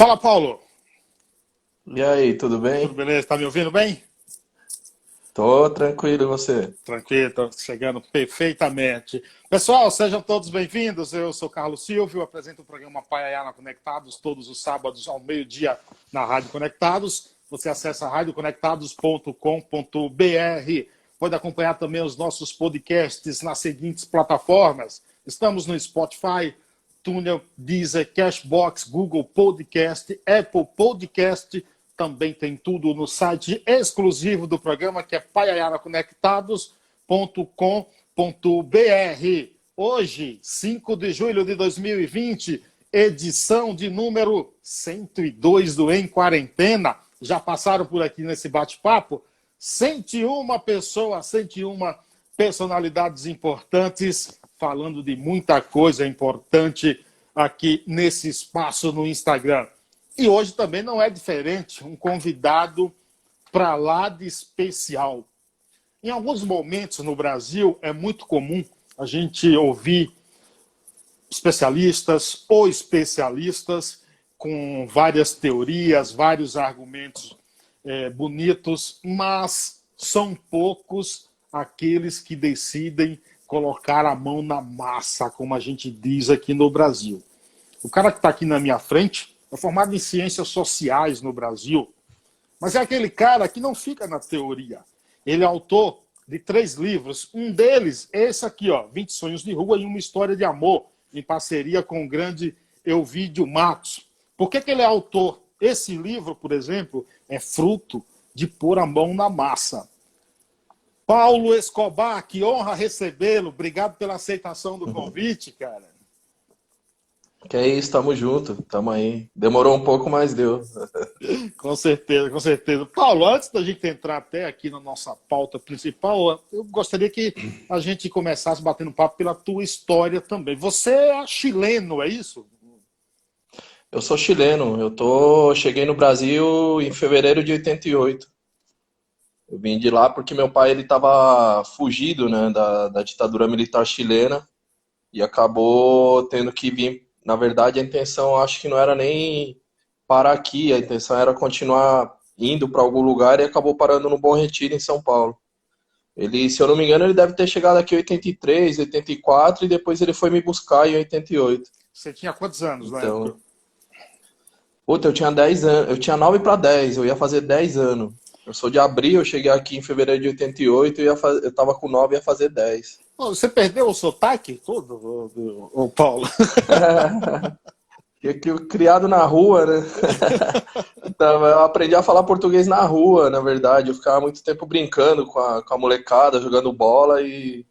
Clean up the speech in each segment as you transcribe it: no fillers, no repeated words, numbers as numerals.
Fala, Paulo. E aí, tudo Tudo bem? beleza? Tá me ouvindo bem? Tô tranquilo, e você? Tranquilo, tô chegando perfeitamente. Pessoal, sejam todos bem-vindos. Eu sou Carlos Silvio, apresento o programa Paiaiana Conectados todos os sábados ao meio-dia na Rádio Conectados. Você acessa radioconectados.com.br. Pode acompanhar também os nossos podcasts nas seguintes plataformas. Estamos no Spotify, Tunnel, Deezer, Cashbox, Google Podcast, Apple Podcast. Também tem tudo no site exclusivo do programa, que é paiaianaconectados.com.br. Hoje, 5 de julho de 2020, edição de número 102 do Em Quarentena. Já passaram por aqui nesse bate-papo 101 pessoas, 101 personalidades importantes, falando de muita coisa importante aqui nesse espaço no Instagram. E hoje também não é diferente, um convidado para lá de especial. Em alguns momentos no Brasil é muito comum a gente ouvir especialistas ou especialistas com várias teorias, vários argumentos bonitos, mas são poucos aqueles que decidem colocar a mão na massa, como a gente diz aqui no Brasil. O cara que está aqui na minha frente é formado em ciências sociais no Brasil, mas é aquele cara que não fica na teoria. Ele é autor de 3 livros. Um deles é esse aqui, ó, 20 Sonhos de Rua e uma História de Amor, em parceria com o grande Elvídio Matos. Por que ele é autor? Esse livro, por exemplo, é fruto de pôr a mão na massa. Paulo Escobar, que honra recebê-lo. Obrigado pela aceitação do convite, cara. Que é isso, tamo junto, tamo aí. Demorou um pouco, mas deu. Com certeza, com certeza. Paulo, antes da gente entrar até aqui na nossa pauta principal, eu gostaria que a gente começasse batendo papo pela tua história também. Você é chileno, é isso? Eu sou chileno, cheguei no Brasil em fevereiro de 88. Eu vim de lá porque meu pai ele tava fugido, né, da ditadura militar chilena e acabou tendo que vir. Na verdade, a intenção acho que não era nem parar aqui, a intenção era continuar indo para algum lugar e acabou parando no Bom Retiro, em São Paulo. Ele, se eu não me engano, ele deve ter chegado aqui em 83, 84 e depois ele foi me buscar em 88. Você tinha quantos anos na época? Então, puta, eu tinha 10 anos, eu tinha 9 para 10, eu ia fazer 10 anos. Eu sou de abril, eu cheguei aqui em fevereiro de 88 e eu tava com 9 e ia fazer 10. Você perdeu o sotaque todo, ô Paulo? Criado na rua, né? Então, eu aprendi a falar português na rua, na verdade. Eu ficava muito tempo brincando com a molecada, jogando bola e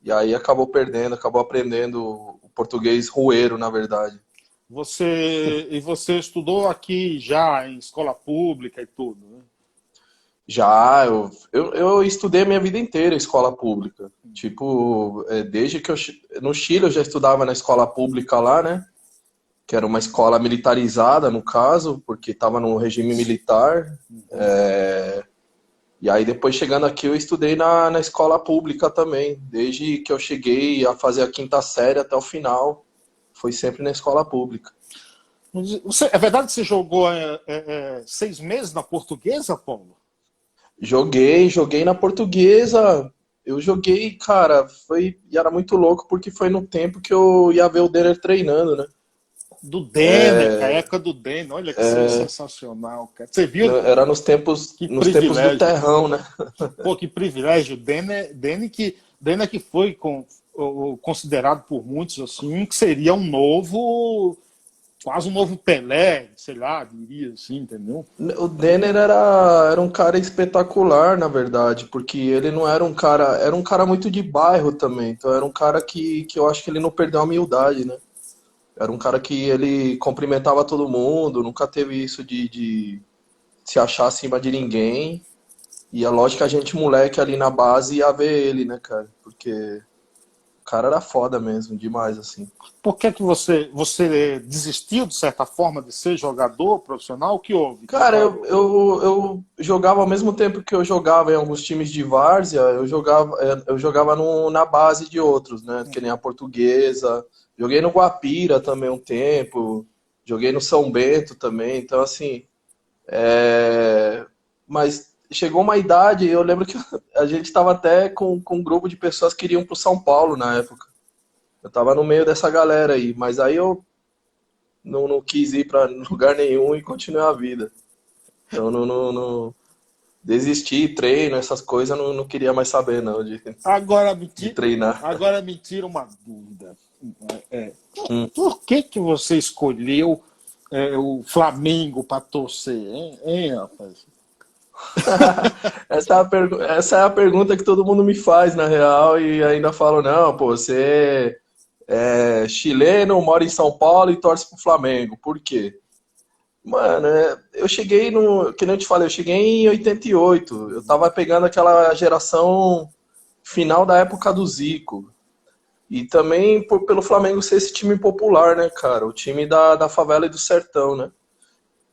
aí acabou perdendo, acabou aprendendo o português rueiro, na verdade. Você estudou aqui já em escola pública e tudo, né? Já, eu estudei a minha vida inteira em escola pública. Tipo, desde que no Chile eu já estudava na escola pública lá, né? Que era uma escola militarizada, no caso, porque estava no regime militar. E aí depois chegando aqui eu estudei na escola pública também. Desde que eu cheguei a fazer a quinta série até o final, foi sempre na escola pública. É verdade que você jogou 6 meses na Portuguesa, Paulo? Joguei na Portuguesa. Eu joguei, cara, e era muito louco porque foi no tempo que eu ia ver o Denner treinando, né? Do Denner, a época do Denner. Olha que sensacional, cara. Você viu? Era nos tempos Que do privilégio. terrão, né? Pô, que privilégio. Denner que foi considerado por muitos assim, que seria quase um novo Pelé, sei lá, diria assim, entendeu? O Denner era um cara espetacular, na verdade, porque ele não era era um cara muito de bairro também, então era um cara que eu acho que ele não perdeu a humildade, né? Era um cara que ele cumprimentava todo mundo, nunca teve isso de se achar acima de ninguém, e é lógico que a gente, moleque ali na base, ia ver ele, né, cara? Porque o cara era foda mesmo, demais, assim. Por que você desistiu, de certa forma, de ser jogador profissional? O que houve? Cara, eu jogava ao mesmo tempo que eu jogava em alguns times de várzea, eu jogava na base de outros, né? Que nem a Portuguesa. Joguei no Guapira também um tempo. joguei no São Bento também, então assim, mas chegou uma idade, eu lembro que a gente estava até com um grupo de pessoas que iriam para o São Paulo na época. Eu estava no meio dessa galera aí, mas aí eu não quis ir para lugar nenhum e continuei a vida. Então não desisti, treino, essas coisas, não queria mais saber não Agora de treinar. agora me tira uma dúvida. Por que você escolheu o Flamengo para torcer, hein, rapaz? Essa é a pergunta que todo mundo me faz, na real, e ainda falo, não, pô, você é chileno, mora em São Paulo e torce pro Flamengo. Por quê? Mano, eu cheguei que nem eu te falei, eu cheguei em 88. Eu tava pegando aquela geração final da época do Zico. E também pelo Flamengo ser esse time popular, né, cara? O time da favela e do sertão, né?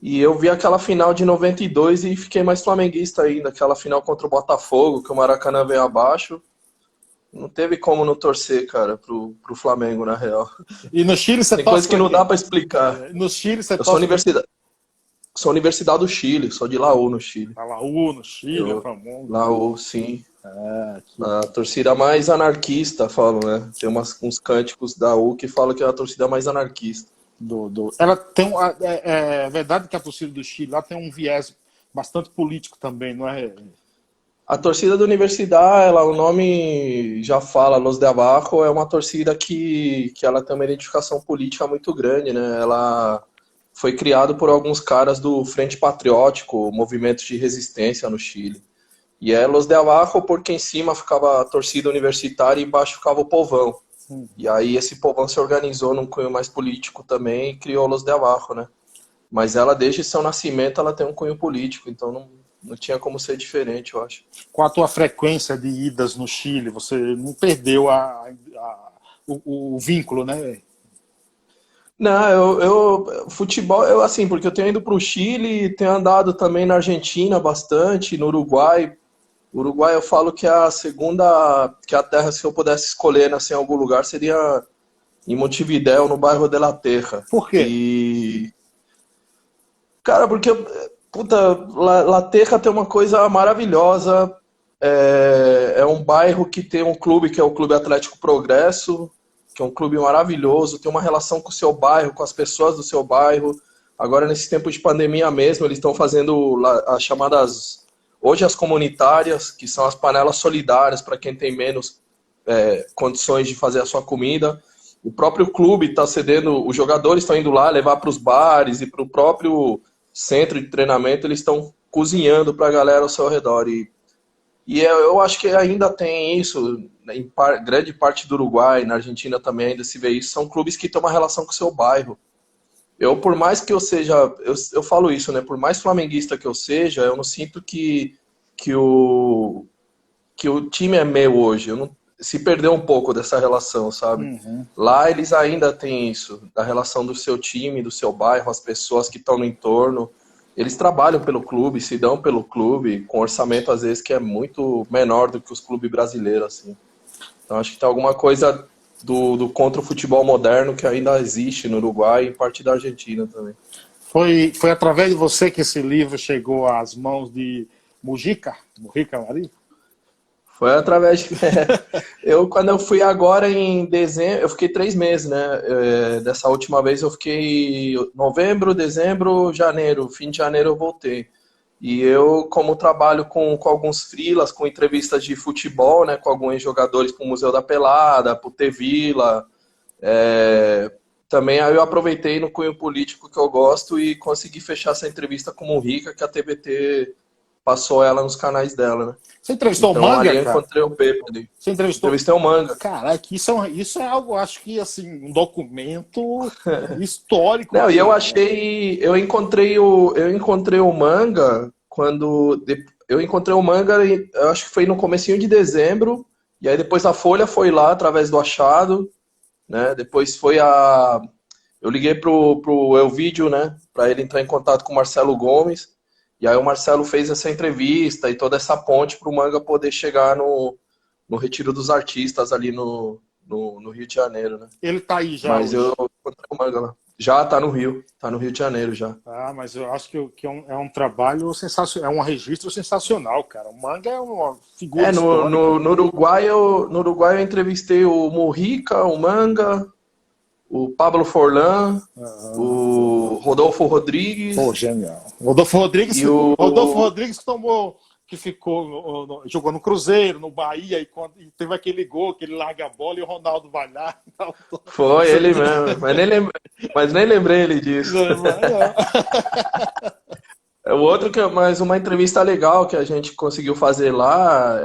E eu vi aquela final de 92 e fiquei mais flamenguista ainda. Aquela final contra o Botafogo, que o Maracanã veio abaixo. Não teve como não torcer, cara, pro Flamengo, na real. E no Chile você Tem torce coisa que pra não quem? dá pra explicar. No Chile você Eu sou torce Universidade do Chile, sou de Laú, no Chile. pra Laú, no Chile, é famoso. Laú, sim. Que... A torcida mais anarquista, falam, né? Tem uns cânticos da U que falam que é a torcida mais anarquista. Ela tem é verdade que a torcida do Chile lá tem um viés bastante político também, não é? A torcida da Universidade, o nome já fala, Los de Abajo, é uma torcida que ela tem uma identificação política muito grande, né? Ela foi criada por alguns caras do Frente Patriótico, movimento de resistência no Chile. E é Los de Abajo porque em cima ficava a torcida universitária e embaixo ficava o povão. E aí esse povão se organizou num cunho mais político também e criou Los de Abajo, né? Mas ela, desde seu nascimento, ela tem um cunho político, então não tinha como ser diferente, eu acho. Com a tua frequência de idas no Chile, você não perdeu o vínculo, né? Não, futebol, assim, porque eu tenho ido para o Chile, tenho andado também na Argentina bastante, no Uruguai. O Uruguai eu falo que é a segunda, que a terra, se eu pudesse escolher nascer em algum lugar, seria em Montevidéu, no bairro de La Teja. Por quê? E... Cara, porque, puta, La Teja tem uma coisa maravilhosa, é um bairro que tem um clube que é o Clube Atlético Progresso, que é um clube maravilhoso, tem uma relação com o seu bairro, com as pessoas do seu bairro. Agora, nesse tempo de pandemia mesmo, eles estão fazendo as chamadas, hoje as comunitárias, que são as panelas solidárias para quem tem menos condições de fazer a sua comida. O próprio clube está cedendo, os jogadores estão indo lá levar para os bares e para o próprio centro de treinamento, eles estão cozinhando para a galera ao seu redor. E eu acho que ainda tem isso, em grande parte do Uruguai, na Argentina também ainda se vê isso, são clubes que têm uma relação com o seu bairro. Por mais que eu seja, eu falo isso, né? Por mais flamenguista que eu seja, eu não sinto que o time é meu hoje. Se perdeu um pouco dessa relação, sabe? Uhum. Lá eles ainda têm isso, da relação do seu time, do seu bairro, as pessoas que estão no entorno. Eles trabalham pelo clube, se dão pelo clube, com orçamento às vezes que é muito menor do que os clubes brasileiros, assim. Então acho que tem alguma coisa do contra o futebol moderno que ainda existe no Uruguai e parte da Argentina também. Foi através de você que esse livro chegou às mãos de Mujica Marim? Foi através de... Quando eu fui agora em dezembro, eu fiquei 3 meses, né? Dessa última vez eu fiquei novembro, dezembro, janeiro. Fim de janeiro eu voltei. E eu, como trabalho com alguns freelas, com entrevistas de futebol, né? Com alguns jogadores para o Museu da Pelada, para o T-Vila. Também aí eu aproveitei no cunho político que eu gosto e consegui fechar essa entrevista com o Rica, que a TBT passou ela nos canais dela, né? Você entrevistou então, o Manga, ali eu cara? encontrei o Pepe ali. Você entrevistou? Entrevistei o Manga. Caraca, isso é algo, acho que, assim, um documento histórico. Não, e eu encontrei o Manga quando... Eu encontrei o Manga, eu acho que foi no comecinho de dezembro, e aí depois a Folha foi lá através do achado, né? Depois eu liguei pro Elvídio, né? Para ele entrar em contato com o Marcelo Gomes. E aí o Marcelo fez essa entrevista e toda essa ponte para o Manga poder chegar no Retiro dos Artistas ali no Rio de Janeiro, né? Ele tá aí já Mas hoje. eu encontrei o Manga lá. Já tá no Rio de Janeiro já. Ah, mas eu acho que é um trabalho sensacional, é um registro sensacional, cara. O Manga é uma figura histórica. No Uruguai eu entrevistei o Mujica, o Manga, o Pablo Forlán, o Rodolfo Pô, Rodrigues genial. e o... Rodolfo Rodrigues tomou, que ficou, jogou no Cruzeiro, no Bahia, e teve aquele gol, que ele larga a bola e o Ronaldo vai lá. Foi ele mesmo, mas nem lembrei ele disso. O outro mas uma entrevista legal que a gente conseguiu fazer lá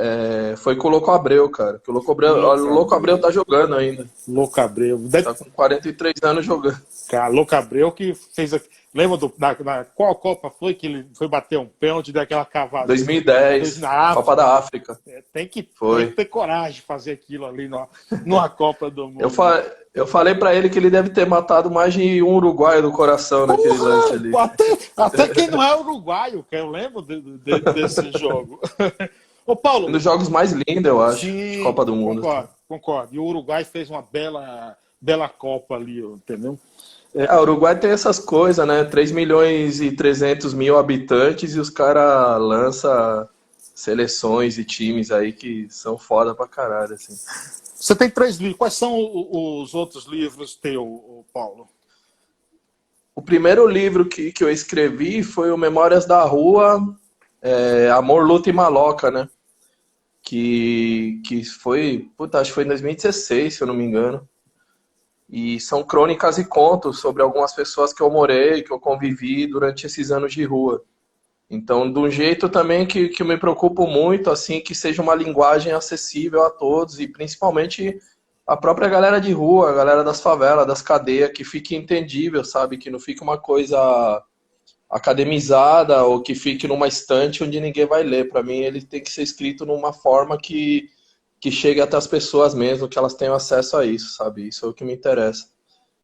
foi com o Louco Abreu, cara. Que o Louco Abreu tá jogando ainda. Louco Abreu. Tá com 43 anos jogando. Cara, Louco Abreu que fez. Lembra qual Copa foi que ele foi bater um pênalti daquela cavada? 2010, Copa da África. Tem que ter coragem de fazer aquilo ali numa Copa do Mundo. Eu falei pra ele que ele deve ter matado mais de um uruguaio do coração naquele lance ali. Até quem não é uruguaio, que eu lembro desse jogo. Ô, Paulo. Um dos jogos mais lindos, eu acho, de Copa do Mundo. Concordo. E o Uruguai fez uma bela Copa ali, entendeu? O Uruguai tem essas coisas, né? 3.300.000 habitantes e os caras lançam seleções e times aí que são foda pra caralho, assim. Você tem 3 livros. Quais são os outros livros teu, Paulo? O primeiro livro que eu escrevi foi o Memórias da Rua, Amor, Luta e Maloca, né? Que foi, acho que foi em 2016, se eu não me engano. E são crônicas e contos sobre algumas pessoas que eu morei, que eu convivi durante esses anos de rua. Então, de um jeito também que eu me preocupo muito, assim, que seja uma linguagem acessível a todos e principalmente a própria galera de rua, a galera das favelas, das cadeias, que fique entendível, sabe? Que não fique uma coisa academizada ou que fique numa estante onde ninguém vai ler. Para mim, ele tem que ser escrito numa forma que chegue até as pessoas mesmo, que elas tenham acesso a isso, sabe? Isso é o que me interessa.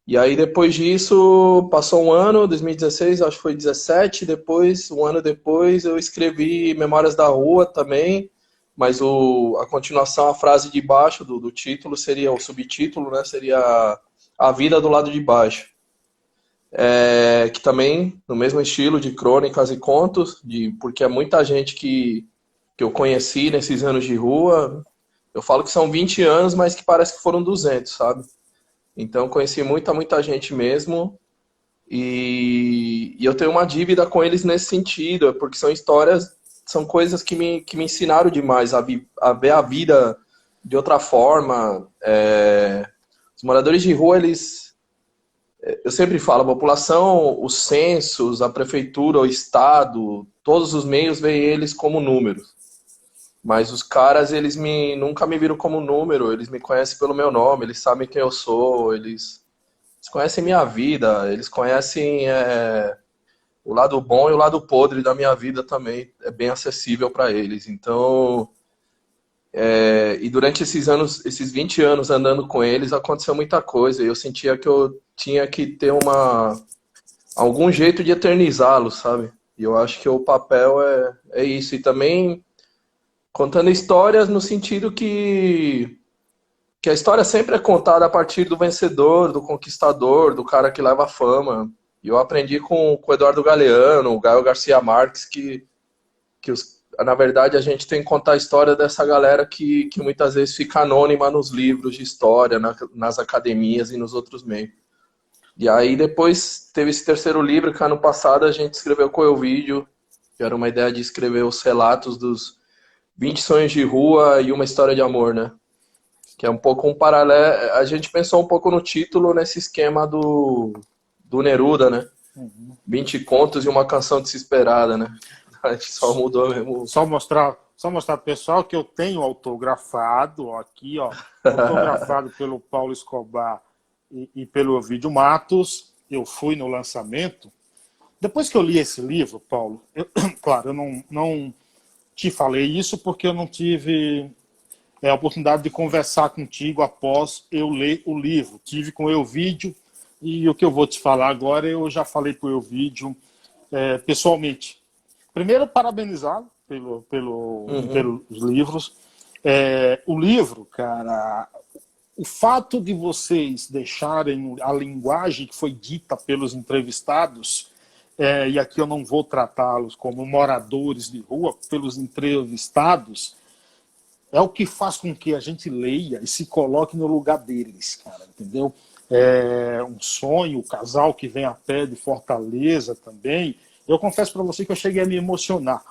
E aí, depois disso, passou um ano, 2016, acho que foi 17, depois, um ano depois, eu escrevi Memórias da Rua também, mas a continuação, a frase de baixo do título seria, o subtítulo, né, seria A Vida do Lado de Baixo. Que também, no mesmo estilo de crônicas e contos, porque é muita gente que eu conheci nesses anos de rua. Eu falo que são 20 anos, mas que parece que foram 200, sabe? Então, conheci muita gente mesmo. E eu tenho uma dívida com eles nesse sentido, porque são histórias, são coisas que me ensinaram demais a ver a vida de outra forma. Os moradores de rua, eu sempre falo, a população, os censos, a prefeitura, o Estado, todos os meios veem eles como números. Mas os caras, eles nunca me viram como número, eles me conhecem pelo meu nome, eles sabem quem eu sou, eles conhecem minha vida, eles conhecem o lado bom e o lado podre da minha vida também, é bem acessível para eles. Então, e durante esses 20 anos andando com eles, aconteceu muita coisa, e eu sentia que eu tinha que ter algum jeito de eternizá-los, sabe? E eu acho que o papel é isso, e também contando histórias no sentido que a história sempre é contada a partir do vencedor, do conquistador, do cara que leva a fama. E eu aprendi com o Eduardo Galeano, o Gael Garcia Marques, que na verdade a gente tem que contar a história dessa galera que muitas vezes fica anônima nos livros de história, nas academias e nos outros meios. E aí depois teve esse terceiro livro, que ano passado a gente escreveu com o Elvídio, que era uma ideia de escrever os relatos dos 20 sonhos de rua e uma história de amor, né? Que é um pouco um paralelo. A gente pensou um pouco no título nesse esquema do Neruda, né? 20 contos e uma canção desesperada, né? A gente só mudou mesmo. Só mostrar pro pessoal que eu tenho autografado aqui, ó. Autografado pelo Paulo Escobar e pelo Ovidio Matos. Eu fui no lançamento. Depois que eu li esse livro, Paulo, claro, eu não te falei isso porque eu não tive a oportunidade de conversar contigo após eu ler o livro. Tive com o Elvídio, e o que eu vou te falar agora, eu já falei para o Elvídio pessoalmente. Primeiro, parabenizá-lo pelos livros. O livro, cara, o fato de vocês deixarem a linguagem que foi dita pelos entrevistados, e aqui eu não vou tratá-los como moradores de rua, pelos entrevistados, é o que faz com que a gente leia e se coloque no lugar deles, cara, entendeu? É um sonho, o casal que vem a pé de Fortaleza também. Eu confesso para você que eu cheguei a me emocionar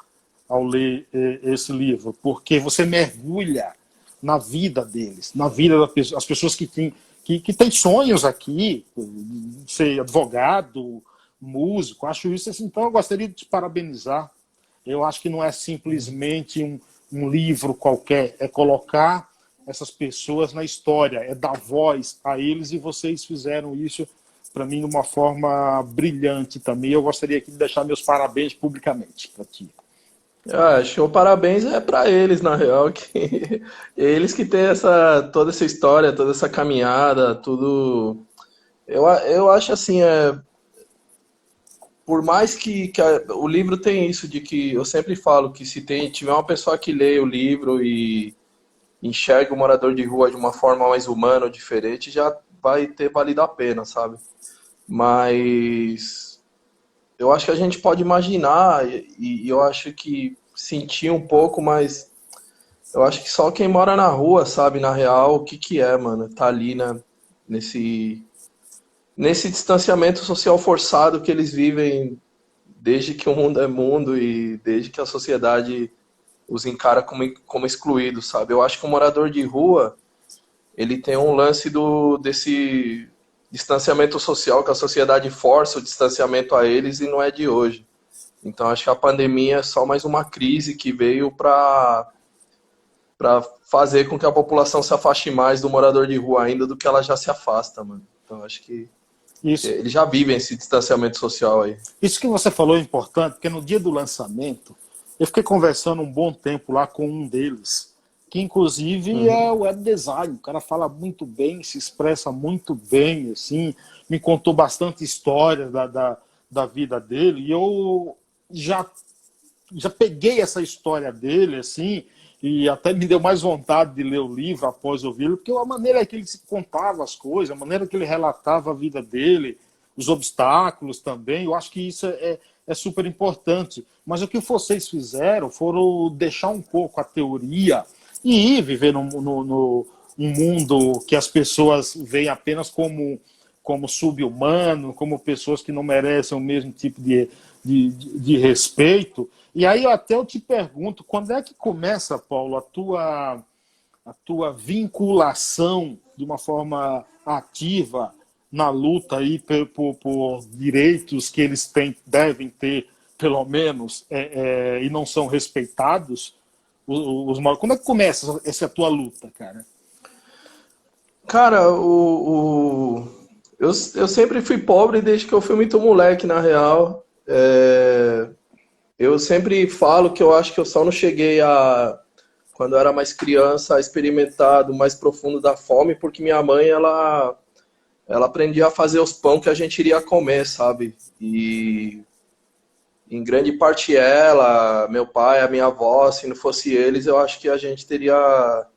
ao ler esse livro, porque você mergulha na vida deles, na vida das pessoas que têm sonhos aqui, ser advogado, músico. Acho isso assim. Então eu gostaria de te parabenizar. Eu acho que não é simplesmente um livro qualquer, é colocar essas pessoas na história, é dar voz a eles, e vocês fizeram isso para mim de uma forma brilhante também. Eu gostaria aqui de deixar meus parabéns publicamente para ti. Acho que o parabéns é para eles, na real, que eles que têm toda essa história, toda essa caminhada, tudo. Eu acho assim, por mais que o livro tem isso de que eu sempre falo que se tiver uma pessoa que lê o livro e enxerga o morador de rua de uma forma mais humana ou diferente, já vai ter valido a pena, sabe? Mas eu acho que a gente pode imaginar e eu acho que sentir um pouco, mas eu acho que só quem mora na rua sabe, na real, o que é, mano. Tá ali, né, nesse distanciamento social forçado que eles vivem desde que o mundo é mundo e desde que a sociedade os encara como excluídos, sabe? Eu acho que o morador de rua, ele tem um lance desse distanciamento social, que a sociedade força o distanciamento a eles e não é de hoje. Então acho que a pandemia é só mais uma crise que veio para fazer com que a população se afaste mais do morador de rua ainda do que ela já se afasta, mano. Então acho que eles já vivem esse distanciamento social aí. Isso que você falou é importante, porque no dia do lançamento eu fiquei conversando um bom tempo lá com um deles, que inclusive é o web design. O cara fala muito bem, se expressa muito bem, assim, me contou bastante história da vida dele, e eu já peguei essa história dele, assim, e até me deu mais vontade de ler o livro após ouvi-lo, porque a maneira que ele se contava as coisas, a maneira que ele relatava a vida dele, os obstáculos também, eu acho que isso é super importante. Mas o que vocês fizeram foram deixar um pouco a teoria e ir viver um mundo que as pessoas veem apenas como sub-humano, como pessoas que não merecem o mesmo tipo de respeito. E aí eu te pergunto, quando é que começa, Paulo, a tua vinculação de uma forma ativa na luta aí por direitos que eles devem ter, pelo menos, e não são respeitados? Como é que começa essa tua luta, cara? Cara, eu sempre fui pobre desde que eu fui muito moleque, na real. Eu sempre falo que eu acho que eu só não cheguei quando eu era mais criança, a experimentar do mais profundo da fome, porque minha mãe, ela aprendia a fazer os pão que a gente iria comer, sabe? E em grande parte ela, meu pai, a minha avó, se não fosse eles, eu acho que a gente teria...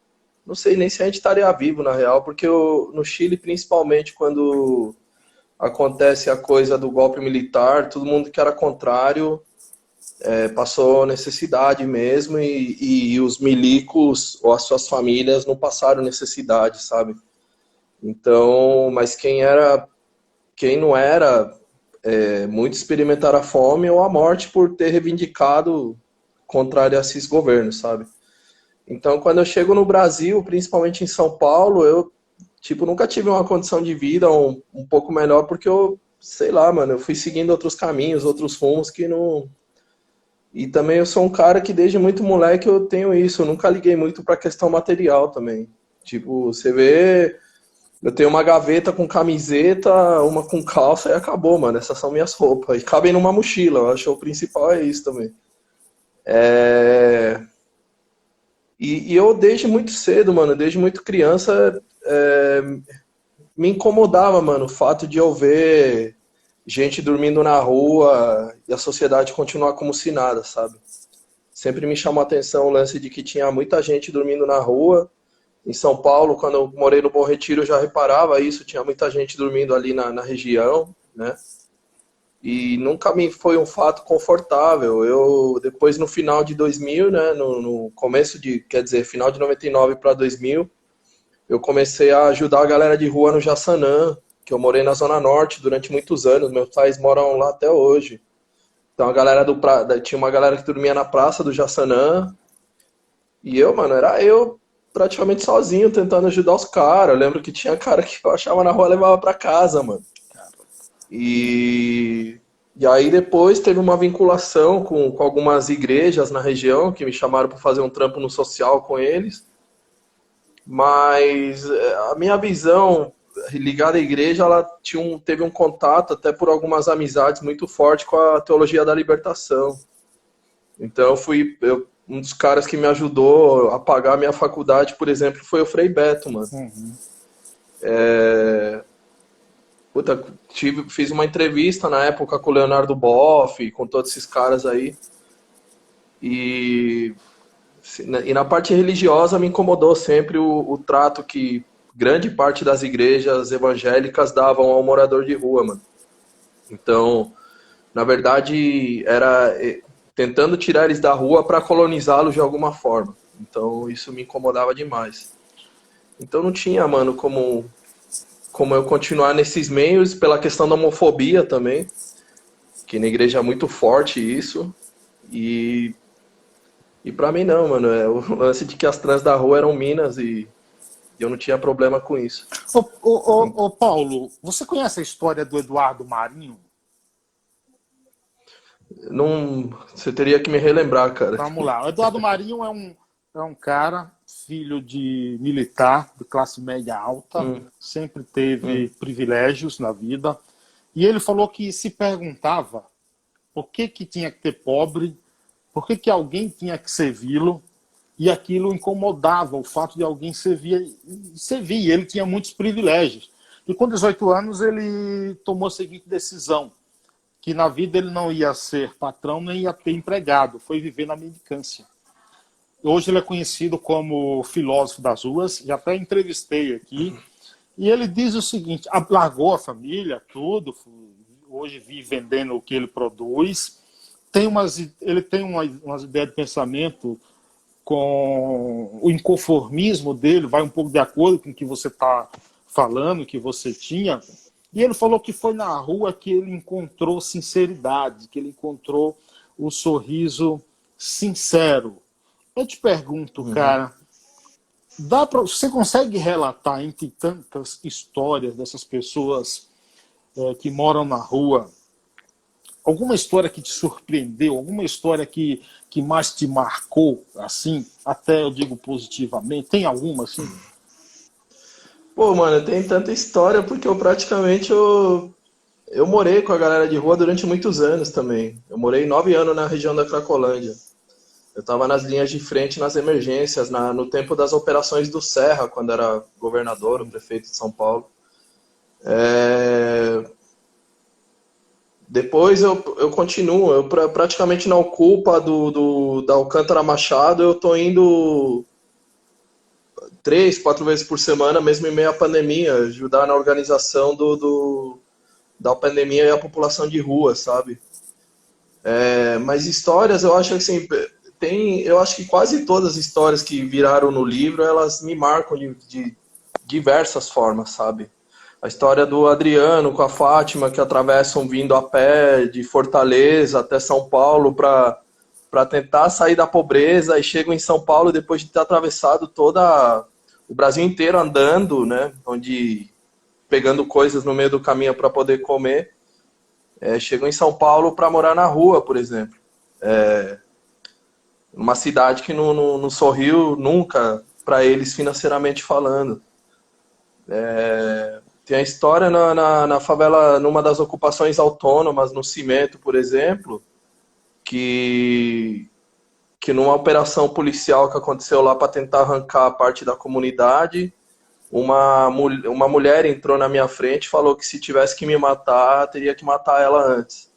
Não sei nem se a gente estaria vivo, na real, porque no Chile, principalmente, quando acontece a coisa do golpe militar, todo mundo que era contrário passou necessidade mesmo, e os milicos ou as suas famílias não passaram necessidade, sabe? Então, mas quem não era, muito experimentaram a fome ou a morte por ter reivindicado contrário a esses governos, sabe? Então, quando eu chego no Brasil, principalmente em São Paulo, eu nunca tive uma condição de vida um pouco melhor, porque eu, sei lá, mano, eu fui seguindo outros caminhos, outros rumos que não... E também eu sou um cara que desde muito moleque eu tenho isso, eu nunca liguei muito pra questão material também. Tipo, você vê, eu tenho uma gaveta com camiseta, uma com calça e acabou, mano, essas são minhas roupas. E cabem numa mochila, eu acho que o principal é isso também. E eu desde muito cedo, mano, desde muito criança, me incomodava, mano, o fato de eu ver gente dormindo na rua e a sociedade continuar como se nada, sabe? Sempre me chamou a atenção o lance de que tinha muita gente dormindo na rua Em São Paulo, quando eu morei no Bom Retiro, eu já reparava isso, tinha muita gente dormindo ali na região, né? E nunca me foi um fato confortável. Eu, depois, no final de 2000, né, no começo de, quer dizer, final de 99 para 2000, eu comecei a ajudar a galera de rua no Jaçanã, que eu morei na Zona Norte durante muitos anos, meus pais moram lá até hoje. Então a galera tinha uma galera que dormia na praça do Jaçanã, e eu, mano, era eu praticamente sozinho tentando ajudar os caras. Eu lembro que tinha cara que eu achava na rua e levava pra casa, mano. E, e aí depois teve uma vinculação com algumas igrejas na região que me chamaram para fazer um trampo no social com eles. Mas a minha visão ligada à igreja, ela teve um contato até por algumas amizades muito forte com a teologia da libertação. Então um dos caras que me ajudou a pagar a minha faculdade, por exemplo, foi o Frei Beto, mano. Uhum. Puta, fiz uma entrevista na época com o Leonardo Boff, com todos esses caras aí. E na parte religiosa me incomodou sempre o trato que grande parte das igrejas evangélicas davam ao morador de rua, mano. Então, na verdade, era tentando tirar eles da rua para colonizá-los de alguma forma. Então, isso me incomodava demais. Então, não tinha, mano, como eu continuar nesses meios, pela questão da homofobia também, que na igreja é muito forte isso. E pra mim não, mano, o lance de que as trans da rua eram minas e eu não tinha problema com isso. Ô, Paulo, você conhece a história do Eduardo Marinho? Não, você teria que me relembrar, cara. Vamos lá. O Eduardo Marinho é um cara, filho de militar, de classe média alta, sempre teve privilégios na vida. E ele falou que se perguntava por que tinha que ter pobre, por que alguém tinha que servi-lo, e aquilo incomodava, o fato de alguém servir. E ele tinha muitos privilégios. E com 18 anos ele tomou a seguinte decisão, que na vida ele não ia ser patrão nem ia ter empregado, foi viver na mendicância. Hoje ele é conhecido como filósofo das ruas, já até entrevistei aqui, e ele diz o seguinte, largou a família, tudo, hoje vive vendendo o que ele produz, ele tem umas ideias de pensamento com o inconformismo dele, vai um pouco de acordo com o que você está falando, que você tinha. E ele falou que foi na rua que ele encontrou sinceridade, que ele encontrou o sorriso sincero. Eu te pergunto, cara, você consegue relatar entre tantas histórias dessas pessoas que moram na rua, alguma história que te surpreendeu, alguma história que mais te marcou, assim, até eu digo positivamente? Tem alguma, assim? Pô, mano, tem tanta história porque eu morei com a galera de rua durante muitos anos também. Eu morei 9 anos na região da Cracolândia. Eu estava nas linhas de frente, nas emergências, no tempo das operações do Serra, quando era governador, o prefeito de São Paulo. Depois eu continuo, eu praticamente na Ocupa da Alcântara Machado, eu tô indo 3, 4 vezes por semana, mesmo em meio à pandemia, ajudar na organização da pandemia e a população de rua, sabe? Mas histórias, eu acho que assim, eu acho que quase todas as histórias que viraram no livro, elas me marcam de diversas formas, sabe? A história do Adriano com a Fátima, que atravessam vindo a pé de Fortaleza até São Paulo para tentar sair da pobreza e chegam em São Paulo depois de ter atravessado o Brasil inteiro andando, né? Pegando coisas no meio do caminho para poder comer. Chegam em São Paulo para morar na rua, por exemplo. Uma cidade que não sorriu nunca para eles financeiramente falando. Tem a história na favela, numa das ocupações autônomas, no Cimento, por exemplo, que numa operação policial que aconteceu lá para tentar arrancar parte da comunidade, uma mulher entrou na minha frente e falou que se tivesse que me matar, teria que matar ela antes.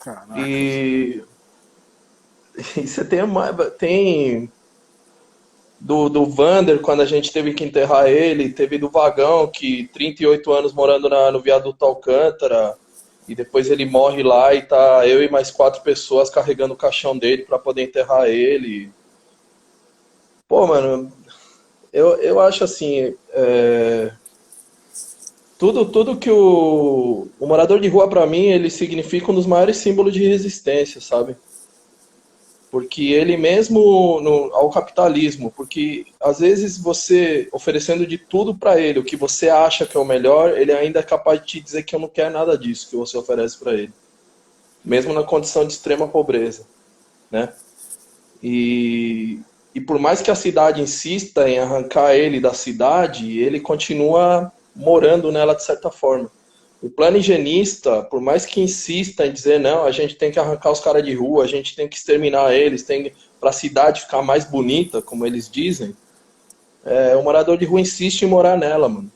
Caraca. E você tem do Vander, quando a gente teve que enterrar ele, teve do Vagão, que 38 anos morando no viaduto Alcântara, e depois ele morre lá e tá eu e mais 4 pessoas carregando o caixão dele para poder enterrar ele. Pô, mano, eu acho assim, tudo que o morador de rua para mim, ele significa um dos maiores símbolos de resistência, sabe? Porque ele mesmo ao capitalismo, porque às vezes você oferecendo de tudo para ele, o que você acha que é o melhor, ele ainda é capaz de te dizer que eu não quero nada disso que você oferece para ele, mesmo na condição de extrema pobreza, né? E, e por mais que a cidade insista em arrancar ele da cidade, ele continua morando nela de certa forma. O plano higienista, por mais que insista em dizer não, a gente tem que arrancar os caras de rua, a gente tem que exterminar eles, tem para a cidade ficar mais bonita, como eles dizem, o morador de rua insiste em morar nela, mano.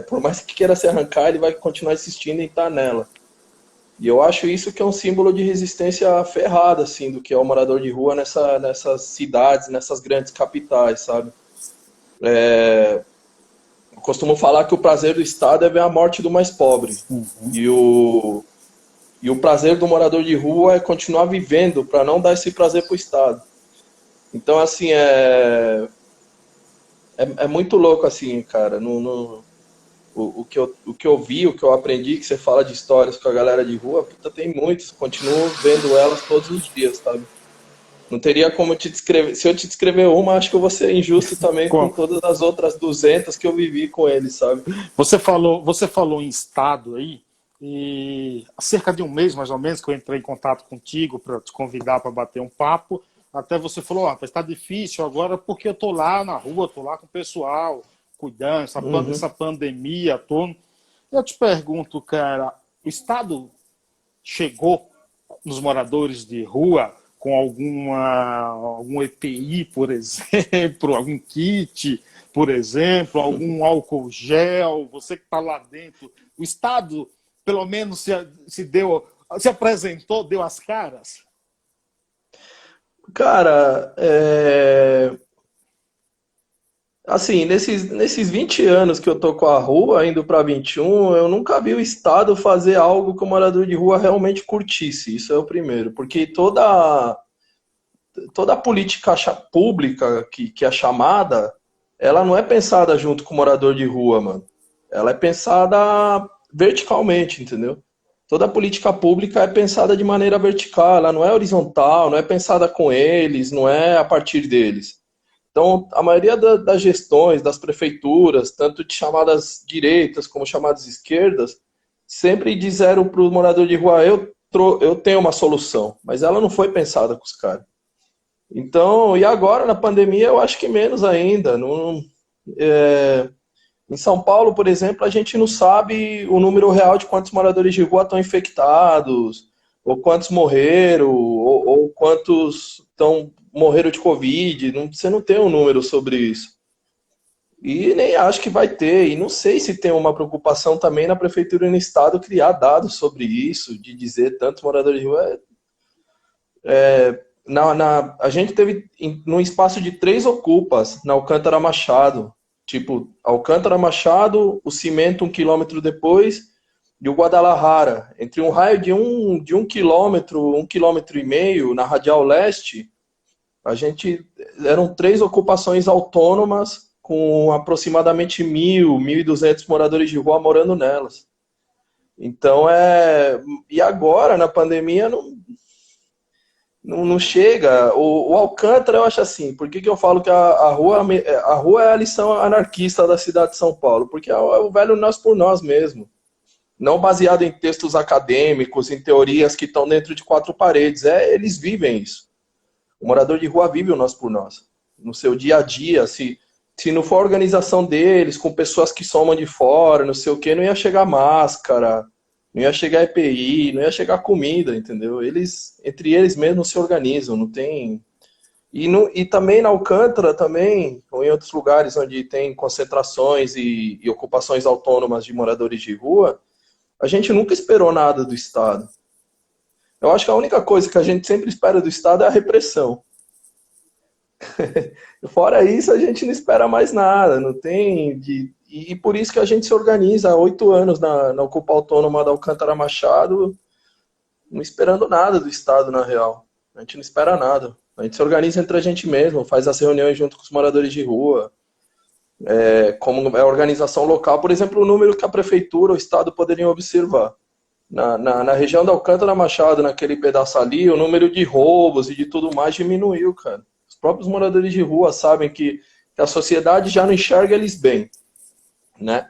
Por mais que queira se arrancar, ele vai continuar insistindo em estar nela. E eu acho isso que é um símbolo de resistência ferrada, assim, do que é o morador de rua nessas cidades, nessas grandes capitais, sabe? Eu costumo falar que o prazer do Estado é ver a morte do mais pobre. Uhum. E o prazer do morador de rua é continuar vivendo para não dar esse prazer para o Estado. Então, assim, é muito louco, assim, cara. O que eu vi, o que eu aprendi, que você fala de histórias com a galera de rua, puta, tem muitos. Continuo vendo elas todos os dias, sabe? Não teria como te descrever. Se eu te descrever uma, acho que eu vou ser injusto também com todas as outras 200 que eu vivi com eles, sabe? Você falou em Estado aí, e há cerca de um mês, mais ou menos, que eu entrei em contato contigo para te convidar para bater um papo. Até você falou, rapaz, está difícil agora porque eu tô lá na rua, tô lá com o pessoal, cuidando, essa pandemia toda. Eu te pergunto, cara, o Estado chegou nos moradores de rua com algum EPI, por exemplo, algum kit, por exemplo, algum álcool gel, você que está lá dentro, o Estado pelo menos se apresentou, deu as caras? Cara, assim, nesses 20 anos que eu tô com a rua, indo para 21, eu nunca vi o Estado fazer algo que o morador de rua realmente curtisse. Isso é o primeiro. Porque toda a política pública que é chamada, ela não é pensada junto com o morador de rua, mano. Ela é pensada verticalmente, entendeu? Toda a política pública é pensada de maneira vertical, ela não é horizontal, não é pensada com eles, não é a partir deles. Então, a maioria das gestões, das prefeituras, tanto de chamadas direitas como chamadas esquerdas, sempre disseram para o morador de rua, eu tenho uma solução, mas ela não foi pensada com os caras. Então, e agora na pandemia eu acho que menos ainda. Em São Paulo, por exemplo, a gente não sabe o número real de quantos moradores de rua estão infectados, ou quantos morreram, ou quantos morreram de Covid. Você não tem um número sobre isso. E nem acho que vai ter. E não sei se tem uma preocupação também na prefeitura e no estado criar dados sobre isso, de dizer tantos moradores de rua. A gente teve num espaço de 3 ocupas na Alcântara Machado. Tipo, Alcântara Machado, o Cimento 1 quilômetro depois, e o Guadalajara. Entre um raio de um quilômetro, 1,5 quilômetro, na Radial Leste, eram 3 ocupações autônomas com aproximadamente 1.200 moradores de rua morando nelas. Então, e agora, na pandemia, não chega. O Alcântara, eu acho assim, por que eu falo que a rua é a lição anarquista da cidade de São Paulo? Porque é o velho nós por nós mesmo. Não baseado em textos acadêmicos, em teorias que estão dentro de 4 paredes. Eles vivem isso. O morador de rua vive o nós por nós. No seu dia a dia, se não for a organização deles, com pessoas que somam de fora, não sei o que, não ia chegar máscara, não ia chegar EPI, não ia chegar comida, entendeu? Entre eles mesmos se organizam, não tem... E também na Alcântara, também, ou em outros lugares onde tem concentrações e ocupações autônomas de moradores de rua, a gente nunca esperou nada do Estado. Eu acho que a única coisa que a gente sempre espera do Estado é a repressão. Fora isso, a gente não espera mais nada, não tem. E por isso que a gente se organiza há 8 anos na Ocupa Autônoma da Alcântara Machado, não esperando nada do Estado, na real. A gente não espera nada. A gente se organiza entre a gente mesmo, faz as reuniões junto com os moradores de rua. Como é a organização local, por exemplo, o número que a prefeitura, o Estado poderiam observar. Na região da Alcântara Machado, naquele pedaço ali, o número de roubos e de tudo mais diminuiu, cara. Os próprios moradores de rua sabem que a sociedade já não enxerga eles bem, né?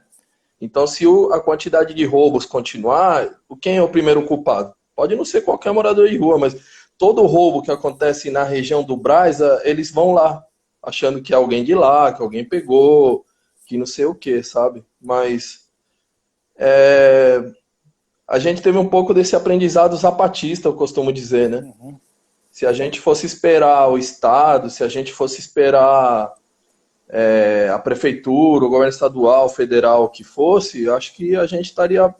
Então, se a quantidade de roubos continuar, quem é o primeiro culpado? Pode não ser qualquer morador de rua, mas todo roubo que acontece na região do Brás, eles vão lá, achando que é alguém de lá, que alguém pegou, que não sei o que, sabe? Mas a gente teve um pouco desse aprendizado zapatista, eu costumo dizer, né? Uhum. Se a gente fosse esperar o Estado, se a gente fosse esperar a prefeitura, o governo estadual, federal, o que fosse, eu acho que a gente estaria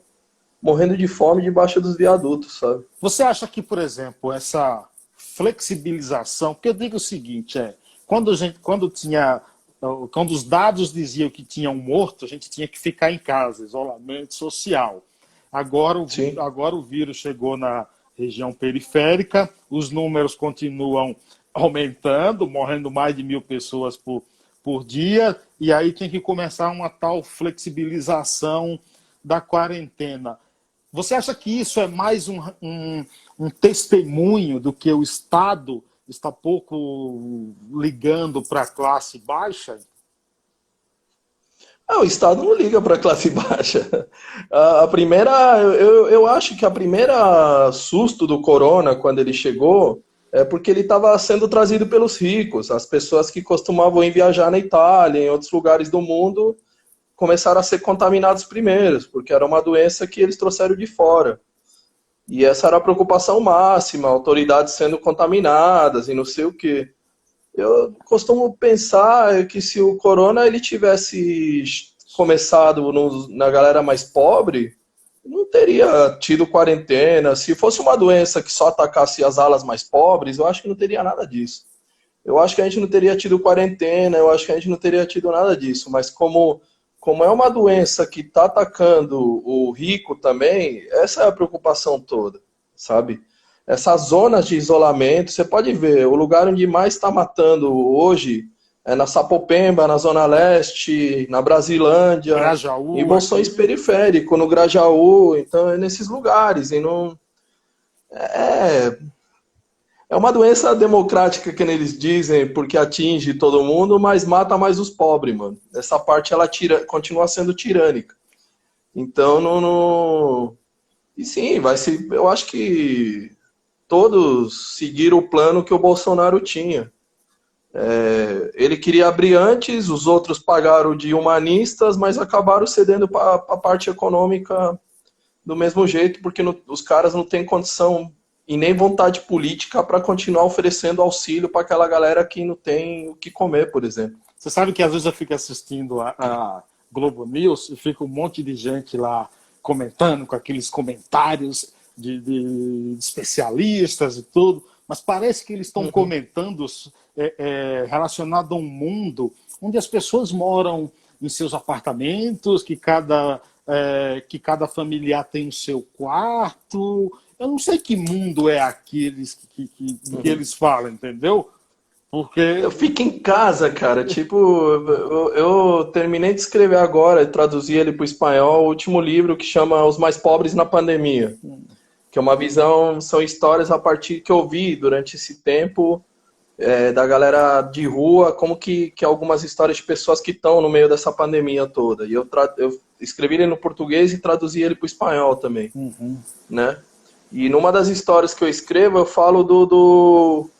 morrendo de fome debaixo dos viadutos, sabe? Você acha que, por exemplo, essa flexibilização, porque eu digo o seguinte, quando os dados diziam que tinha um morto, a gente tinha que ficar em casa, isolamento social. Agora Sim. o vírus chegou na região periférica, os números continuam aumentando, morrendo mais de 1.000 pessoas por dia, e aí tem que começar uma tal flexibilização da quarentena. Você acha que isso é mais um testemunho do que o Estado está pouco ligando para a classe baixa? O Estado não liga para a classe baixa. Eu acho que a primeira susto do corona, quando ele chegou, é porque ele estava sendo trazido pelos ricos. As pessoas que costumavam ir viajar na Itália, em outros lugares do mundo, começaram a ser contaminados primeiros, porque era uma doença que eles trouxeram de fora. E essa era a preocupação máxima, autoridades sendo contaminadas e não sei o quê. Eu costumo pensar que se o corona ele tivesse começado na galera mais pobre, não teria tido quarentena. Se fosse uma doença que só atacasse as alas mais pobres, eu acho que não teria nada disso. Eu acho que a gente não teria tido quarentena, eu acho que a gente não teria tido nada disso. Mas como é uma doença que está atacando o rico também, essa é a preocupação toda, sabe? Essas zonas de isolamento, você pode ver, o lugar onde mais está matando hoje é na Sapopemba, na Zona Leste, na Brasilândia, Grajaú, em Bolsões periféricos, no Grajaú, então é nesses lugares. E não, é uma doença democrática, que eles dizem, porque atinge todo mundo, mas mata mais os pobres, mano. Essa parte ela continua sendo tirânica. Então, não. E sim, eu acho que todos seguiram o plano que o Bolsonaro tinha. Ele queria abrir antes, os outros pagaram de humanistas, mas acabaram cedendo para a parte econômica do mesmo jeito, porque os caras não têm condição e nem vontade política para continuar oferecendo auxílio para aquela galera que não tem o que comer, por exemplo. Você sabe que às vezes eu fico assistindo a Globo News e fica um monte de gente lá comentando, com aqueles comentários de especialistas e tudo, mas parece que eles estão comentando relacionado a um mundo onde as pessoas moram em seus apartamentos, que cada familiar tem o seu quarto. Eu não sei que mundo é aqueles que eles falam, entendeu? Porque Eu fico em casa, cara. Tipo, eu terminei de escrever agora, traduzi ele para o espanhol, o último livro que chama Os Mais Pobres na Pandemia. Que é uma visão, são histórias a partir que eu vi durante esse tempo da galera de rua, como que algumas histórias de pessoas que estão no meio dessa pandemia toda. E eu escrevi ele no português e traduzi ele para o espanhol também, né? E numa das histórias que eu escrevo, eu falo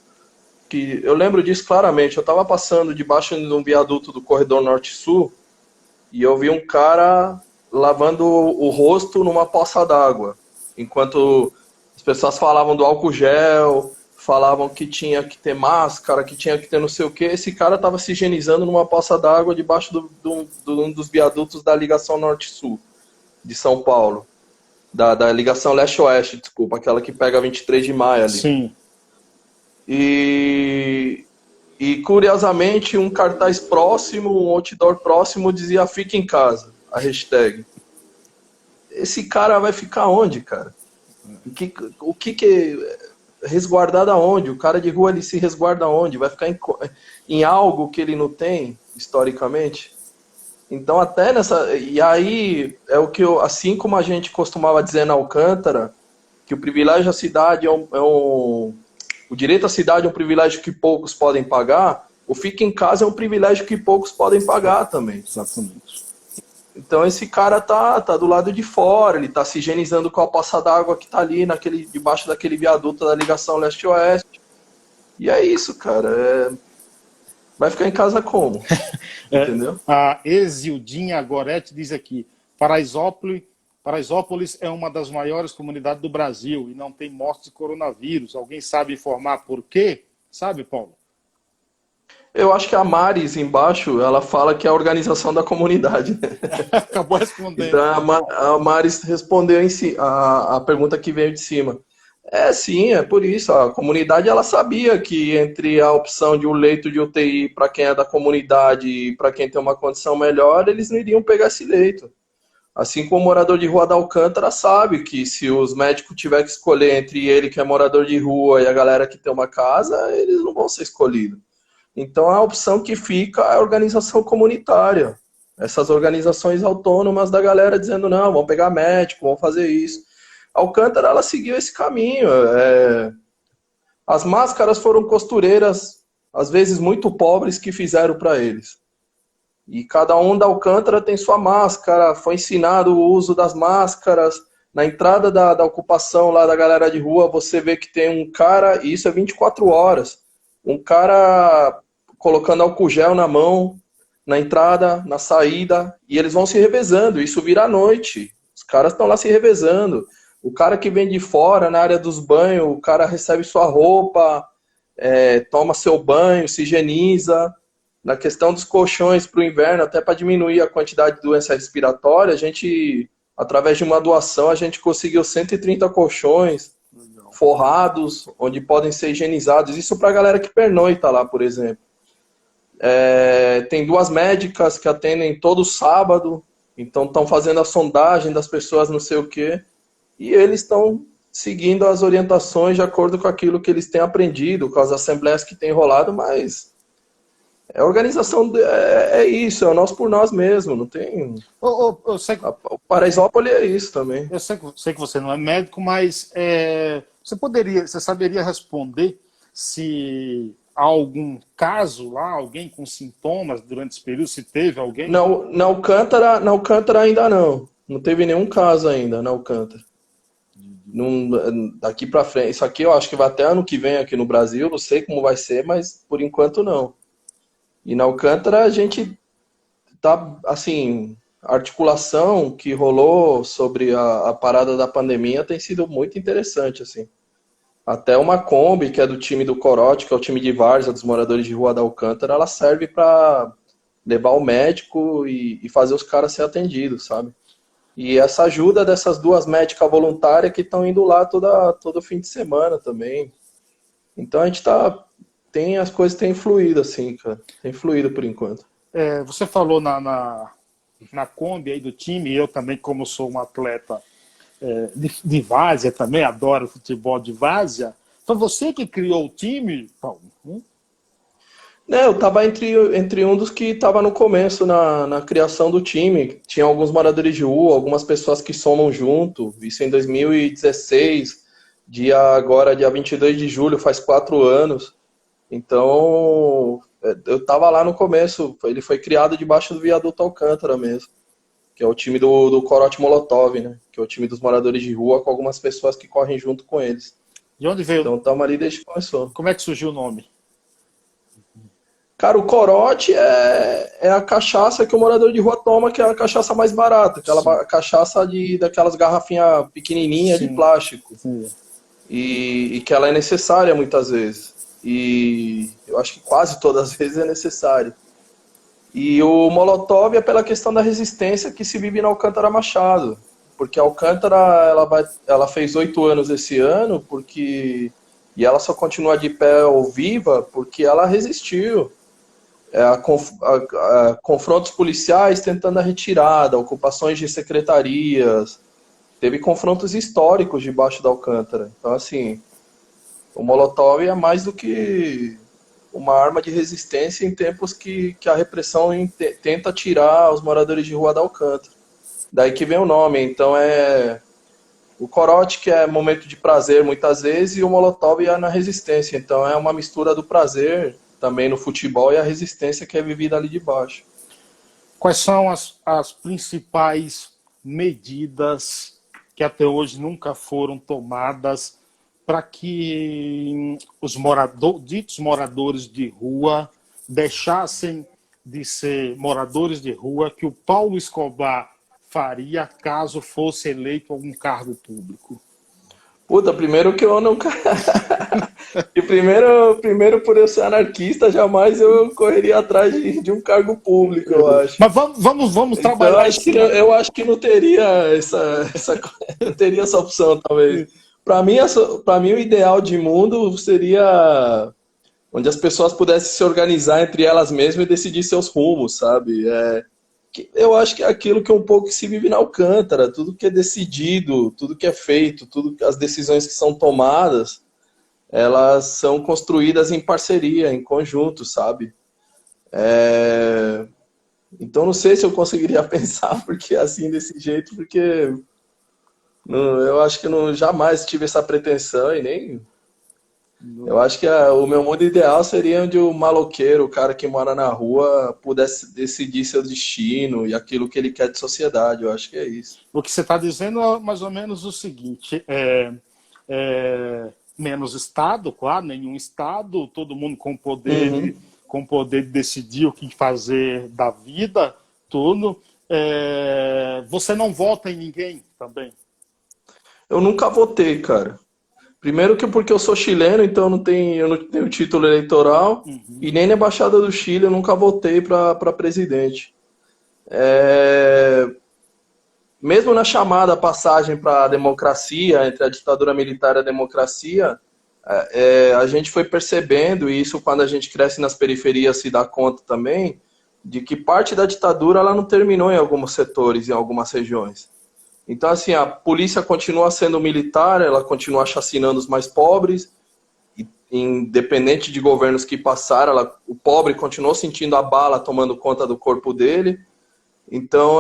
que eu lembro disso claramente. Eu estava passando debaixo de um viaduto do corredor norte-sul e eu vi um cara lavando o rosto numa poça d'água, enquanto as pessoas falavam do álcool gel, falavam que tinha que ter máscara, que tinha que ter não sei o que. Esse cara estava se higienizando numa poça d'água debaixo de um dos viadutos da ligação norte-sul de São Paulo. Da ligação leste-oeste, desculpa, aquela que pega 23 de maio ali. sim. E E curiosamente, um cartaz próximo, um outdoor próximo dizia "Fica em casa", a hashtag. Esse cara vai ficar onde, cara? O que resguardado aonde? O cara de rua, ele se resguarda aonde? Vai ficar em algo que ele não tem, historicamente? Então, até nessa... E aí, é o que eu... Assim como a gente costumava dizer na Alcântara, que o privilégio à cidade o direito à cidade é um privilégio que poucos podem pagar, o fica em casa é um privilégio que poucos podem pagar também. Exatamente. Então esse cara tá do lado de fora, ele tá se higienizando com a poça d'água que tá ali debaixo daquele viaduto da ligação leste-oeste. E é isso, cara. Vai ficar em casa como? Entendeu? A Exildinha Goretti diz aqui, Paraisópolis é uma das maiores comunidades do Brasil e não tem morte de coronavírus. Alguém sabe informar por quê? Sabe, Paulo? Eu acho que a Maris, embaixo, ela fala que é a organização da comunidade. Acabou respondendo. Então a Maris respondeu a pergunta que veio de cima. Sim, é por isso. A comunidade, ela sabia que entre a opção de um leito de UTI para quem é da comunidade e para quem tem uma condição melhor, eles não iriam pegar esse leito. Assim como o morador de rua da Alcântara sabe que se os médicos tiverem que escolher entre ele, que é morador de rua, e a galera que tem uma casa, eles não vão ser escolhidos. Então a opção que fica é a organização comunitária. Essas organizações autônomas da galera dizendo, não, vamos pegar médico, vamos fazer isso. A Alcântara, ela seguiu esse caminho. As máscaras foram costureiras, às vezes muito pobres, que fizeram para eles. E cada um da Alcântara tem sua máscara, foi ensinado o uso das máscaras. Na entrada da ocupação lá da galera de rua, você vê que tem um cara, e isso é 24 horas, um cara colocando álcool gel na mão, na entrada, na saída, e eles vão se revezando, isso vira à noite. Os caras estão lá se revezando. O cara que vem de fora, na área dos banhos, o cara recebe sua roupa, toma seu banho, se higieniza. Na questão dos colchões para o inverno, até para diminuir a quantidade de doença respiratória, a gente, através de uma doação, a gente conseguiu 130 colchões forrados, onde podem ser higienizados. Isso para a galera que pernoita lá, por exemplo. Tem 2 médicas que atendem todo sábado, então estão fazendo a sondagem das pessoas, não sei o quê, e eles estão seguindo as orientações de acordo com aquilo que eles têm aprendido, com as assembleias que têm rolado, mas a organização isso, é nós por nós mesmo, não tem... Eu sei que... O Paraisópolis é isso também. Eu sei que você não é médico, mas você saberia responder se há algum caso lá, alguém com sintomas durante esse período, se teve alguém? Não, na Alcântara ainda não. Não teve nenhum caso ainda na Alcântara. Daqui pra frente, isso aqui eu acho que vai até ano que vem aqui no Brasil, não sei como vai ser, mas por enquanto não. E na Alcântara a gente tá, assim, a articulação que rolou sobre a parada da pandemia tem sido muito interessante, assim. Até uma Kombi, que é do time do Corote, que é o time de várzea dos moradores de rua da Alcântara, ela serve para levar o médico e fazer os caras ser atendidos, sabe? E essa ajuda dessas 2 médicas voluntárias que estão indo lá todo fim de semana também. Então a gente as coisas têm fluído, assim, cara. Tem fluído por enquanto. Você falou na Kombi aí do time, e eu também, como sou um atleta de várzea também, adoro futebol de várzea. Foi você que criou o time, Paulo? Eu estava entre um dos que estava no começo, na criação do time. Tinha alguns moradores de rua, algumas pessoas que somam junto. Isso em 2016, dia 22 de julho, faz 4 anos. Então, eu estava lá no começo. Ele foi criado debaixo do viaduto Alcântara mesmo, que é o time do Corote Molotov, né? Que é o time dos moradores de rua com algumas pessoas que correm junto com eles. De onde veio? Então estamos ali desde que começou. Como é que surgiu o nome? Cara, o Corote é a cachaça que o morador de rua toma, que é a cachaça mais barata. Aquela cachaça daquelas garrafinhas pequenininhas de plástico. Sim. E que ela é necessária muitas vezes. E eu acho que quase todas as vezes é necessário. E o Molotov é pela questão da resistência que se vive na Alcântara Machado. Porque a Alcântara ela fez 8 anos esse ano, porque E ela só continua de pé ou viva porque ela resistiu. Confrontos policiais tentando a retirada, ocupações de secretarias, teve confrontos históricos debaixo da Alcântara. Então, assim, o Molotov é mais do que uma arma de resistência em tempos que a repressão tenta tirar os moradores de rua da Alcântara. Daí que vem o nome. Então, o corote, que é momento de prazer muitas vezes, e o Molotov é na resistência. Então, é uma mistura do prazer também no futebol e a resistência que é vivida ali de baixo. Quais são as principais medidas que até hoje nunca foram tomadas para que os ditos moradores de rua deixassem de ser moradores de rua, que o Paulo Escobar faria caso fosse eleito a algum cargo público? Puta, primeiro que eu nunca... E primeiro por eu ser anarquista, jamais eu correria atrás de um cargo público, eu acho. Mas vamos Então, trabalhar eu acho que não teria não teria essa opção, talvez. Para mim, o ideal de mundo seria onde as pessoas pudessem se organizar entre elas mesmas e decidir seus rumos, sabe? Eu acho que é aquilo que um pouco se vive na Alcântara, tudo que é decidido, tudo que é feito, as decisões que são tomadas, elas são construídas em parceria, em conjunto, sabe? Então não sei se eu conseguiria pensar porque assim, desse jeito, porque eu acho que jamais tive essa pretensão e nem... Eu acho que o meu mundo ideal seria onde o maloqueiro, o cara que mora na rua, pudesse decidir seu destino e aquilo que ele quer de sociedade. Eu acho que é isso. O que você está dizendo é mais ou menos o seguinte: menos Estado, claro, nenhum Estado, todo mundo com poder, com poder de decidir o que fazer da vida, tudo. Você não vota em ninguém também? Eu nunca votei, cara. Primeiro que porque eu sou chileno, então eu não tenho título eleitoral, e nem na Embaixada do Chile eu nunca votei para presidente. Mesmo na chamada passagem para a democracia, entre a ditadura militar e a democracia, a gente foi percebendo, e isso quando a gente cresce nas periferias se dá conta também, de que parte da ditadura ela não terminou em alguns setores, em algumas regiões. Então, assim, a polícia continua sendo militar, ela continua chacinando os mais pobres, independente de governos que passaram, o pobre continuou sentindo a bala tomando conta do corpo dele. Então,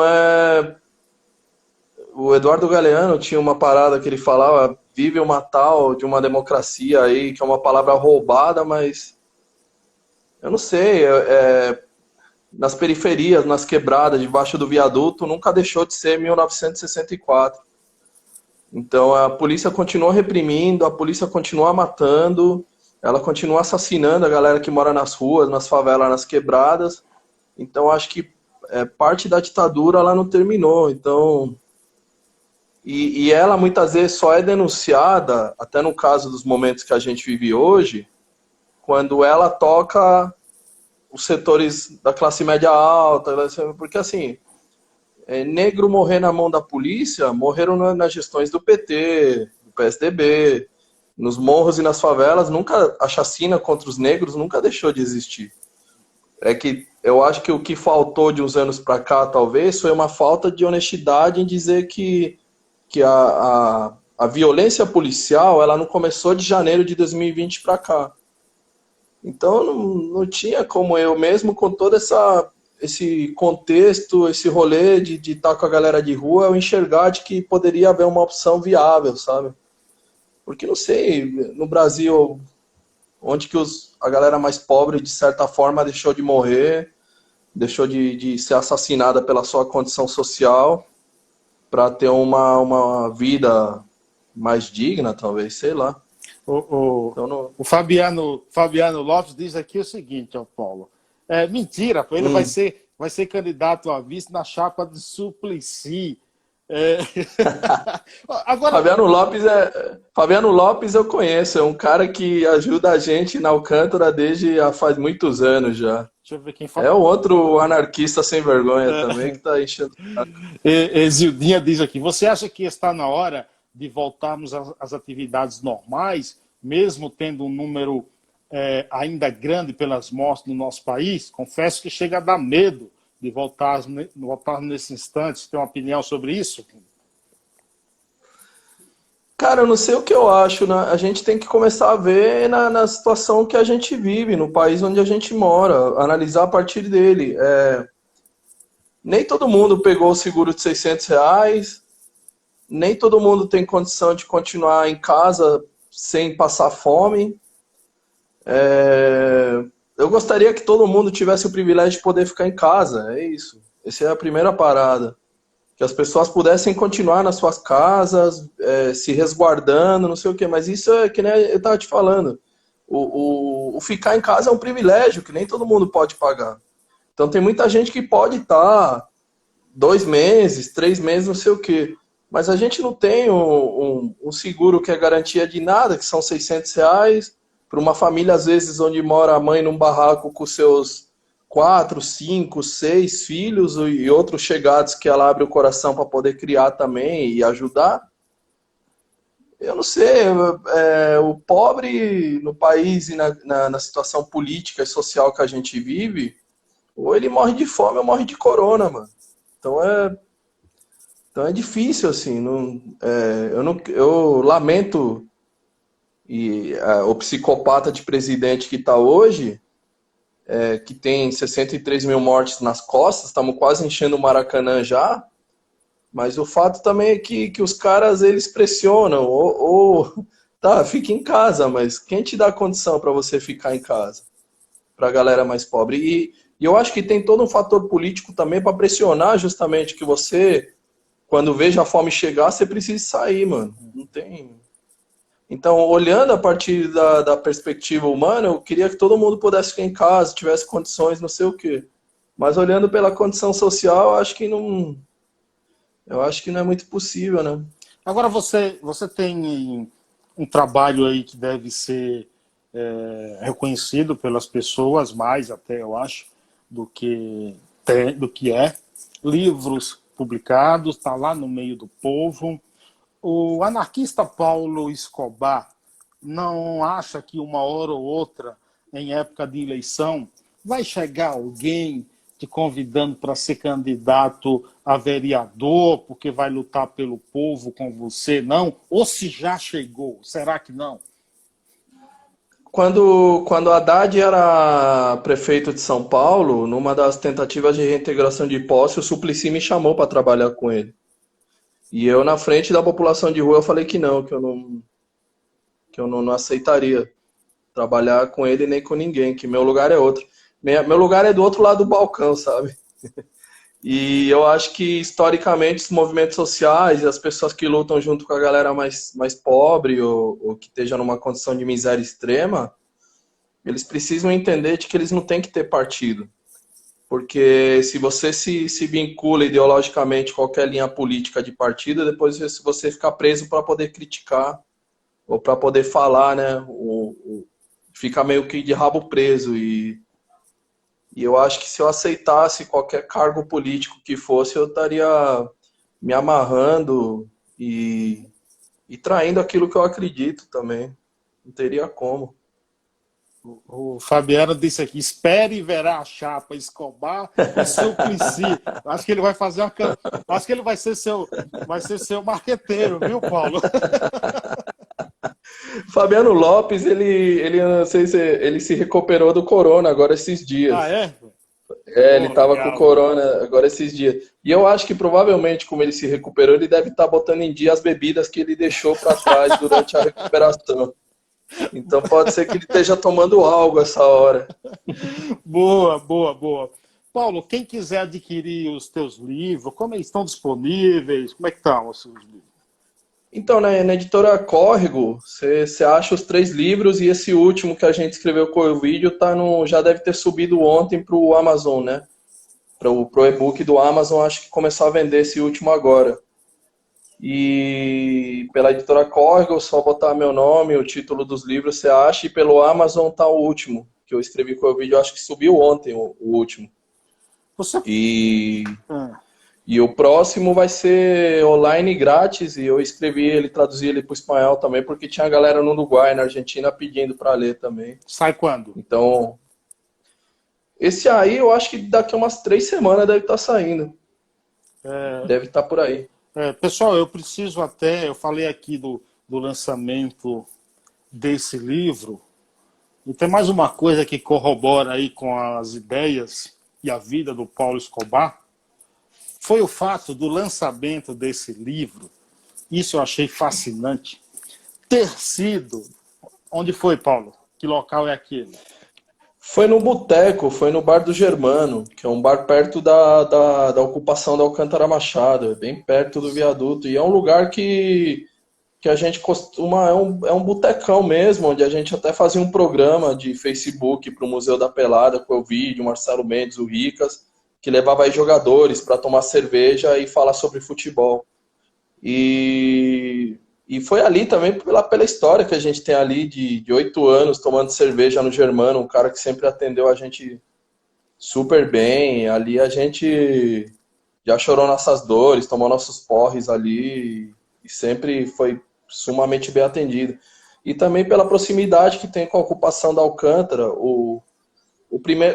o Eduardo Galeano tinha uma parada que ele falava, vive uma tal de uma democracia aí, que é uma palavra roubada, mas eu não sei, nas periferias, nas quebradas, debaixo do viaduto, nunca deixou de ser 1964. Então a polícia continua reprimindo, a polícia continua matando, ela continua assassinando a galera que mora nas ruas, nas favelas, nas quebradas. Então acho que parte da ditadura ela não terminou. Então, e ela muitas vezes só é denunciada, até no caso dos momentos que a gente vive hoje, quando ela toca os setores da classe média alta, porque assim, negro morrer na mão da polícia, morreram nas gestões do PT, do PSDB, nos morros e nas favelas, a chacina contra os negros nunca deixou de existir. Que eu acho que o que faltou de uns anos para cá, talvez, foi uma falta de honestidade em dizer que a violência policial ela não começou de janeiro de 2020 para cá. Então não tinha como eu, mesmo com todo esse contexto, esse rolê de estar com a galera de rua, eu enxergar de que poderia haver uma opção viável, sabe? Porque não sei, no Brasil, onde que a galera mais pobre, de certa forma, deixou de morrer, deixou de ser assassinada pela sua condição social, para ter uma vida mais digna, talvez, sei lá. O Fabiano Lopes diz aqui o seguinte, ao Paulo. Mentira, ele vai ser candidato a vice na chapa de Suplicy. Agora... Fabiano Lopes eu conheço, é um cara que ajuda a gente na Alcântara desde faz muitos anos já. Deixa eu ver quem fala. É um outro anarquista sem vergonha também que está enchendo. Zildinha diz aqui, você acha que está na hora de voltarmos às atividades normais, mesmo tendo um número ainda grande pelas mortes no nosso país, confesso que chega a dar medo de voltar nesse instante. Você tem uma opinião sobre isso? Cara, eu não sei o que eu acho, né? A gente tem que começar a ver na situação que a gente vive, no país onde a gente mora, analisar a partir dele. Nem todo mundo pegou o seguro de R$ 600, nem todo mundo tem condição de continuar em casa sem passar fome. Eu gostaria que todo mundo tivesse o privilégio de poder ficar em casa, é isso. Essa é a primeira parada. Que as pessoas pudessem continuar nas suas casas, se resguardando, não sei o quê. Mas isso é que nem eu estava te falando. O ficar em casa é um privilégio que nem todo mundo pode pagar. Então tem muita gente que pode estar 2 meses, 3 meses, não sei o quê. Mas a gente não tem um seguro que é garantia de nada, que são R$ 600, para uma família, às vezes, onde mora a mãe num barraco com seus 4, 5, 6 filhos e outros chegados que ela abre o coração para poder criar também e ajudar. Eu não sei, o pobre no país e na situação política e social que a gente vive, ou ele morre de fome ou morre de corona, mano. Então é difícil, assim. Eu lamento o psicopata de presidente que está hoje, que tem 63 mil mortes nas costas, estamos quase enchendo o Maracanã já, mas o fato também é que os caras, eles pressionam, tá, fica em casa, mas quem te dá condição para você ficar em casa? Para a galera mais pobre. E eu acho que tem todo um fator político também para pressionar justamente que você, quando veja a fome chegar, você precisa sair, mano. Não tem... Então, olhando a partir da perspectiva humana, eu queria que todo mundo pudesse ficar em casa, tivesse condições, não sei o quê. Mas olhando pela condição social, eu acho que não é muito possível, né? Agora, você tem um trabalho aí que deve ser reconhecido pelas pessoas, mais até, eu acho, do que é. Livros publicados, está lá no meio do povo. O anarquista Paulo Escobar não acha que uma hora ou outra, em época de eleição, vai chegar alguém te convidando para ser candidato a vereador, porque vai lutar pelo povo com você, não? Ou se já chegou, será que não? Quando Haddad era prefeito de São Paulo, numa das tentativas de reintegração de posse, o Suplicy me chamou para trabalhar com ele. E eu, na frente da população de rua, eu falei que eu não aceitaria trabalhar com ele nem com ninguém, que meu lugar é outro. Meu lugar é do outro lado do balcão, sabe? E eu acho que, historicamente, os movimentos sociais e as pessoas que lutam junto com a galera mais pobre ou que esteja numa condição de miséria extrema, eles precisam entender de que eles não têm que ter partido. Porque se você se vincula ideologicamente a qualquer linha política de partido, depois você fica preso para poder criticar ou para poder falar, né? Fica meio que de rabo preso. E eu acho que se eu aceitasse qualquer cargo político que fosse, eu estaria me amarrando e traindo aquilo que eu acredito também. Não teria como. O Fabiano disse aqui, espere e verá a chapa Escobar e Suplicy. Acho que ele vai fazer acho que ele vai ser seu marqueteiro, viu, Paulo? Fabiano Lopes, ele não sei se ele se recuperou do corona agora esses dias. Ah, é? Ele estava com corona agora esses dias. E eu acho que provavelmente, como ele se recuperou, ele deve estar botando em dia as bebidas que ele deixou para trás durante a recuperação. Então pode ser que ele esteja tomando algo essa hora. Boa. Paulo, quem quiser adquirir os teus livros, como eles estão disponíveis? Como é que estão os seus livros? Então, na editora Córrego, você acha os 3 livros e esse último que a gente escreveu com o vídeo já deve ter subido ontem para o Amazon, né? Para o e-book do Amazon, acho que começou a vender esse último agora. E pela editora Córrego, só botar meu nome, o título dos livros, você acha, e pelo Amazon tá o último, que eu escrevi com o vídeo, acho que subiu ontem o último. Você... E E o próximo vai ser online grátis, e eu escrevi ele, traduzi ele para o espanhol também, porque tinha galera no Uruguai, na Argentina, pedindo para ler também. Sai quando? Então, esse aí eu acho que daqui a umas 3 semanas deve estar saindo. Deve estar por aí. Pessoal, eu preciso eu falei aqui do lançamento desse livro, e tem mais uma coisa que corrobora aí com as ideias e a vida do Paulo Escobar, foi o fato do lançamento desse livro, isso eu achei fascinante, ter sido... Onde foi, Paulo? Que local é aquele? Foi no Boteco, foi no Bar do Germano, que é um bar perto da ocupação da Alcântara Machado, é bem perto do viaduto. E é um lugar que a gente costuma, é um botecão mesmo, onde a gente até fazia um programa de Facebook para o Museu da Pelada, com o vídeo, Marcelo Mendes, o Ricas, que levava aí jogadores para tomar cerveja e falar sobre futebol. E foi ali também pela história que a gente tem ali de 8 anos tomando cerveja no Germano, um cara que sempre atendeu a gente super bem. Ali a gente já chorou nossas dores, tomou nossos porres ali e sempre foi sumamente bem atendido. E também pela proximidade que tem com a ocupação da Alcântara.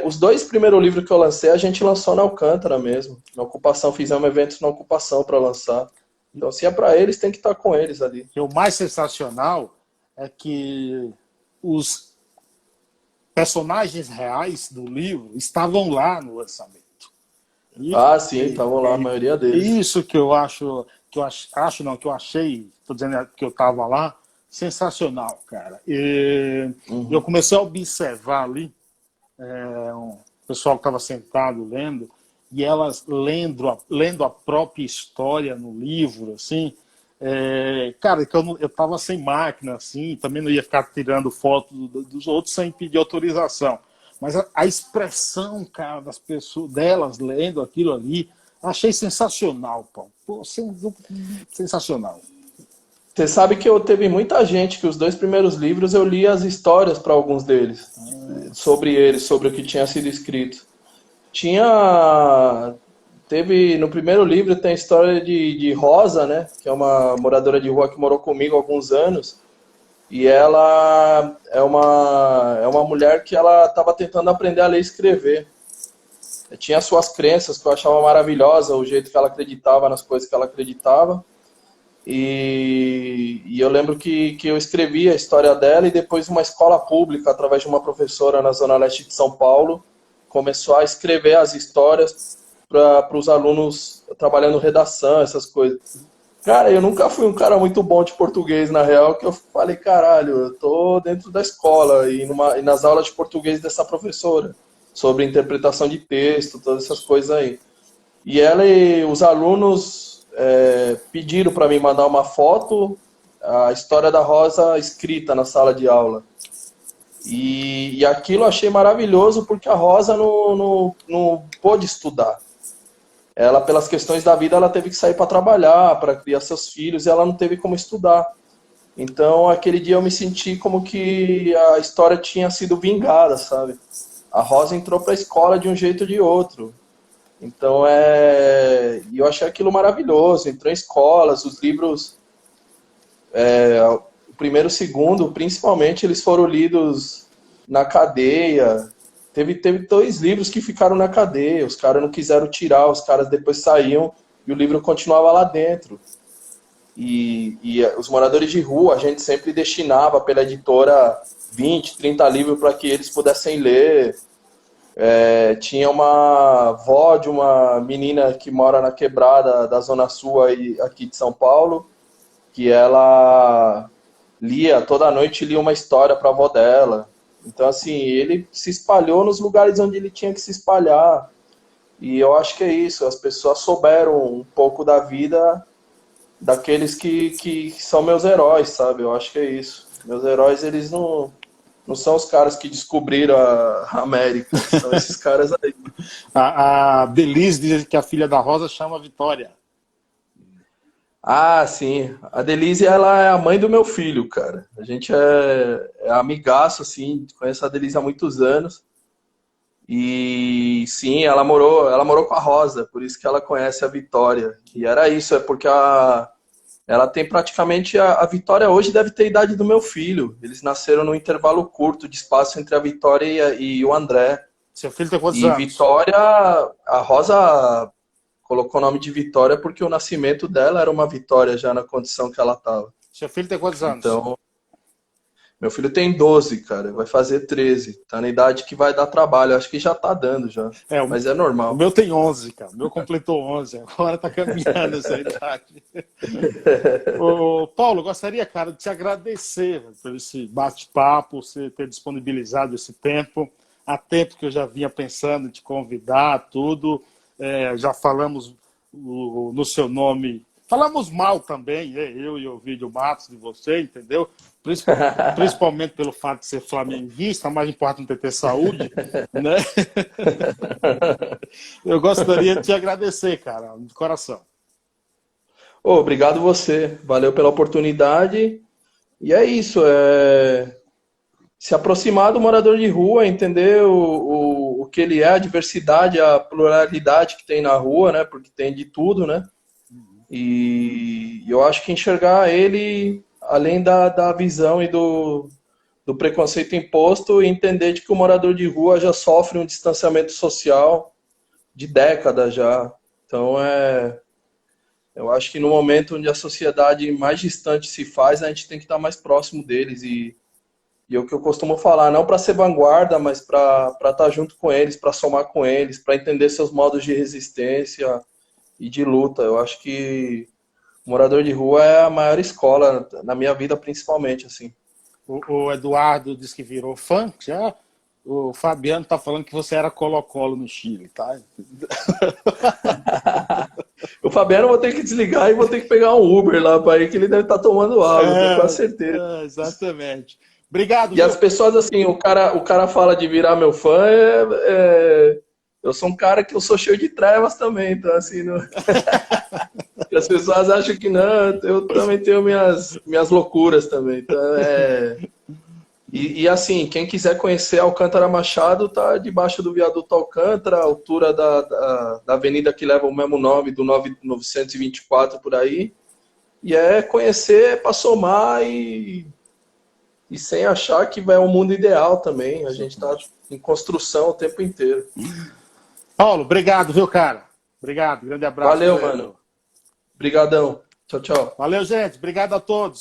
Os 2 primeiros livros que eu lancei, a gente lançou na Alcântara mesmo. Na ocupação, fizemos eventos na ocupação para lançar. Então, se é para eles, tem que estar com eles ali. E o mais sensacional é que os personagens reais do livro estavam lá no lançamento. Sim, estavam lá, a maioria deles. Isso que eu que eu achei, estou dizendo que eu estava lá, sensacional, cara. Eu comecei a observar ali, o pessoal que estava sentado lendo, e elas lendo a própria história no livro, assim, cara, que eu estava sem máquina, assim, também não ia ficar tirando foto dos outros sem pedir autorização. Mas a expressão, cara, das pessoas, delas lendo aquilo ali, achei sensacional, Paulo. Pô, sensacional. Você sabe que teve muita gente que os 2 primeiros livros eu li as histórias para alguns deles, sobre eles, sobre o que tinha sido escrito. No primeiro livro tem a história de Rosa, né, que é uma moradora de rua que morou comigo há alguns anos, e ela é uma mulher que ela estava tentando aprender a ler e escrever. Tinha suas crenças que eu achava maravilhosa, o jeito que ela acreditava nas coisas que ela acreditava, e eu lembro que eu escrevi a história dela, e depois uma escola pública, através de uma professora na Zona Leste de São Paulo, começou a escrever as histórias para os alunos trabalhando redação, essas coisas. Cara, eu nunca fui um cara muito bom de português, na real, que eu falei, caralho, eu tô dentro da escola e nas aulas de português dessa professora, sobre interpretação de texto, todas essas coisas aí. E ela e os alunos pediram para mim mandar uma foto, a história da Rosa escrita na sala de aula. E aquilo eu achei maravilhoso, porque a Rosa não pôde estudar. Ela, pelas questões da vida, ela teve que sair para trabalhar, para criar seus filhos, e ela não teve como estudar. Então, aquele dia eu me senti como que a história tinha sido vingada, sabe? A Rosa entrou para a escola de um jeito ou de outro. Então, eu achei aquilo maravilhoso. Entrou em escolas, os livros, o primeiro e o segundo, principalmente, eles foram lidos na cadeia. Teve 2 livros que ficaram na cadeia, os caras não quiseram tirar, os caras depois saíam e o livro continuava lá dentro. E os moradores de rua, a gente sempre destinava pela editora 20, 30 livros para que eles pudessem ler. Tinha uma avó de uma menina que mora na quebrada da Zona Sul aqui de São Paulo, que ela toda noite lia uma história para a avó dela. Então, assim, ele se espalhou nos lugares onde ele tinha que se espalhar. E eu acho que é isso, as pessoas souberam um pouco da vida daqueles que são meus heróis, sabe? Eu acho que é isso. Meus heróis, eles não são os caras que descobriram a América, são esses caras aí. A Denise diz que a filha da Rosa chama Vitória. Ah, sim. A Denise, ela é a mãe do meu filho, cara. A gente é amigaço, assim, conheço a Denise há muitos anos. E sim, ela morou com a Rosa, por isso que ela conhece a Vitória. E era isso, é porque ela tem praticamente a Vitória hoje deve ter a idade do meu filho. Eles nasceram num intervalo curto de espaço entre a Vitória e o André. Seu filho tem quantos E anos? Vitória, a Rosa colocou o nome de Vitória porque o nascimento dela era uma vitória já na condição que ela estava. Seu filho tem quantos anos? Então, meu filho tem 12, cara, vai fazer 13. Tá na idade que vai dar trabalho, acho que já tá dando já, É, mas é o normal. meu tem 11, cara. O meu completou 11. Agora tá caminhando essa idade. Ô, Paulo, gostaria, cara, de te agradecer por esse bate-papo, você ter disponibilizado esse tempo. Há tempo que eu já vinha pensando em te convidar, tudo. Já falamos no seu nome. Falamos mal também, eu e o Ovidio Matos, de você, entendeu? Principalmente pelo fato de ser flamenguista, mais importante é ter saúde, né? Eu gostaria de te agradecer, cara, de coração. Ô, obrigado você, valeu pela oportunidade. E é isso, se aproximar do morador de rua, entender o que ele é, a diversidade, a pluralidade que tem na rua, né? Porque tem de tudo, né? E eu acho que enxergar ele, além da visão e do preconceito imposto, e entender de que o morador de rua já sofre um distanciamento social de décadas já. Então, eu acho que no momento onde a sociedade mais distante se faz, a gente tem que estar mais próximo deles. E é o que eu costumo falar, não para ser vanguarda, mas para estar junto com eles, para somar com eles, para entender seus modos de resistência e de luta. Eu acho que o morador de rua é a maior escola, na minha vida principalmente, assim. O Eduardo disse que virou fã, já. O Fabiano tá falando que você era Colo-Colo no Chile, tá? O Fabiano eu vou ter que desligar e vou ter que pegar um Uber lá para ir, que ele deve estar tomando água, tenho quase certeza. Exatamente. Obrigado, E as pessoas, assim, o cara fala de virar meu fã, eu sou um cara que eu sou cheio de trevas também, então, assim, não... as pessoas acham que não, eu também tenho minhas loucuras também, então, E assim, quem quiser conhecer Alcântara Machado, tá debaixo do viaduto Alcântara, a altura da avenida que leva o mesmo nome, do 924 por aí. E conhecer para somar e sem achar que vai ao mundo ideal também. A gente está em construção o tempo inteiro. Paulo, obrigado, viu, cara? Obrigado, grande abraço. Valeu, mano. Obrigadão. Tchau, tchau. Valeu, gente. Obrigado a todos.